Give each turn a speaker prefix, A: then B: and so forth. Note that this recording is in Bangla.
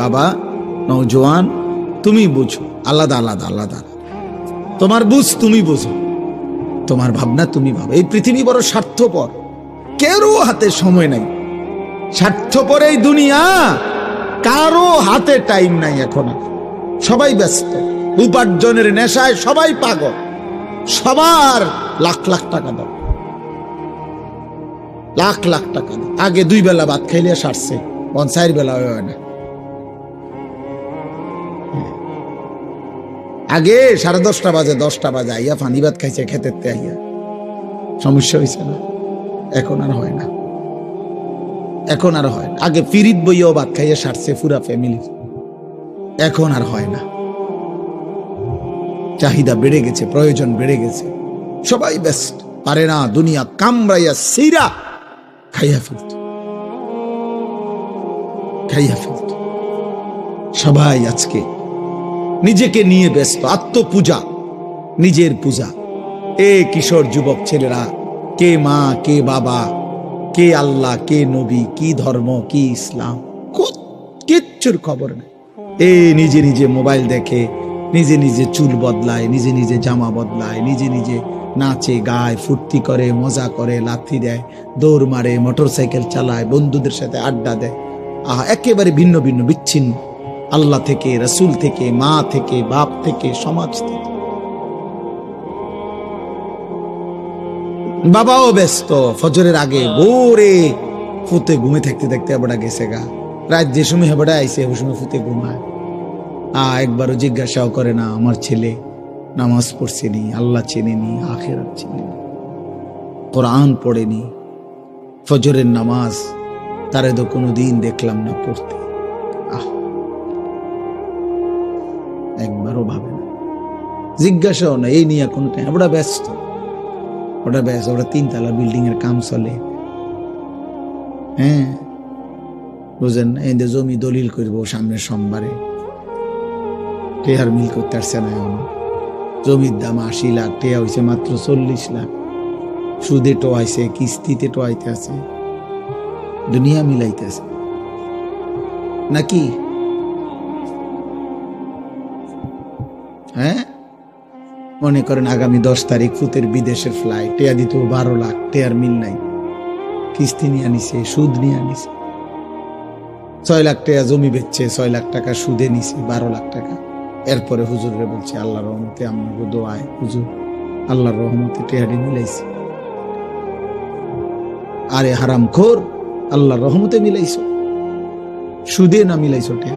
A: বাবা নওজোয়ান, তুমি বুঝো, আলাদা আলাদা আলাদা, তোমার বুঝ তুমি বুঝো, তোমার ভাবনা তুমি ভাবো। এই পৃথিবী বড় স্বার্থপর, কারো হাতে সময় নাই, স্বার্থপর এই দুনিয়া, কারো হাতে টাইম নাই এখন। সবাই ব্যস্ত, উপার্জনের নেশায় সবাই পাগল, সবার লাখ লাখ টাকা দাও, লাখ লাখ টাকা দাও। আগে 2 বেলা ভাত খাইলে সারছে, 4 বেলা হয় না। আগে 10:30 বাজে, 10টা বাজে আইয়া পানি ভাত খাইছে খেতে আইয়া, সমস্যা হয়েছে না? এখন আর হয় না, এখন আর হয় না। আগে ফিরিত বইয়াও ভাত খাইয়া সারছে পুরা ফ্যামিলি, এখন আর হয় না। চাহিদা বেড়ে গেছে, প্রয়োজন বেড়ে গেছে, সবাই ব্যস্ত, পারে না দুনিয়া কামড়াইয়া সিরা খাইয়া ফেলত, খাইয়া ফেলত। সবাই আজকে নিজেকে নিয়ে ব্যস্ত, আত্মপূজা, নিজের পূজা। এ কিশোর যুবক ছেলেরা, কে মা, কে বাবা, কে আল্লাহ, কে নবী, কি ধর্ম, কি ইসলাম, কিচ্ছুর খবর নেই। এ নিজে নিজে মোবাইল দেখে, নিজে নিজে চুল বদলায়, নিজে নিজে জামা বদলায়, নিজে নিজে নাচে গায়, ফুর্তি করে, মজা করে, লাথি দেয়, দৌড় মারে, মোটরসাইকেল চালায়, বন্ধুদের সাথে আড্ডা দেয়। একেবারে ভিন্ন ভিন্ন, বিচ্ছিন্ন আল্লাহ থেকে, রাসূল থেকে, মা থেকে, বাপ থেকে, সমাজ থেকে। বাবাও ব্যস্ত, ফজরের আগে ভোরে ফুতে ঘুমে থাকতে থাকতে এবড়া গেছে গা, রাত যে সময় হেবড়া আইসে ওই সময় ফুতে ঘুমায়। একবারও জিজ্ঞাসাও করে না আমার ছেলে নামাজ পড়ছেনি, আল্লাহ চেনেনি, আখিরাত চেনেনি, কোরআন পড়েনি, ফজরের নামাজ তারে তো কোনোদিন দেখলাম না পড়তে। একবারও ভাবে না, জিজ্ঞাসাও না, এই নিয়ে কোনো টাইম। ওটা ব্যস্ত, ওটা ব্যস্ত, ওটা 3 তলা বিল্ডিং এর কাম চলে। হ্যাঁ, বুঝেন না? এদের জমি দলিল করবো সামনের সোমবারে, টেহার মিল করতে পারছে না এখন। জমির দাম 80 লাখ, টেহা হয়েছে মাত্র 40 লাখ, সুদে টোয়াইছে, কিস্তিতে টোয়াইতে আছে, দুনিয়া মিলাইতেছে নাকি? হ্যাঁ, মনে করেন আগামী 10 তারিখ ফুতের বিদেশের ফ্লাইট, টেয়া দিত 12 লাখ, টেয়ার মিল নাই, কিস্তি নিয়ে আনিছে, সুদ নিয়ে আনিছে, 6 লাখ টাকা জমি বেচছে, 6 লাখ টাকা সুদে নিছে, 12 লাখ টাকা। এরপরে হুজুরে বলছে আল্লাহর রহমতে, আমাকে দোয়ায় হুজুর আল্লাহর রহমতে টেহারি মিলাইছে। আরে হারামখোর, আল্লাহর রহমতে মিলাইছো, সুদে না মিলাইছো টেহা।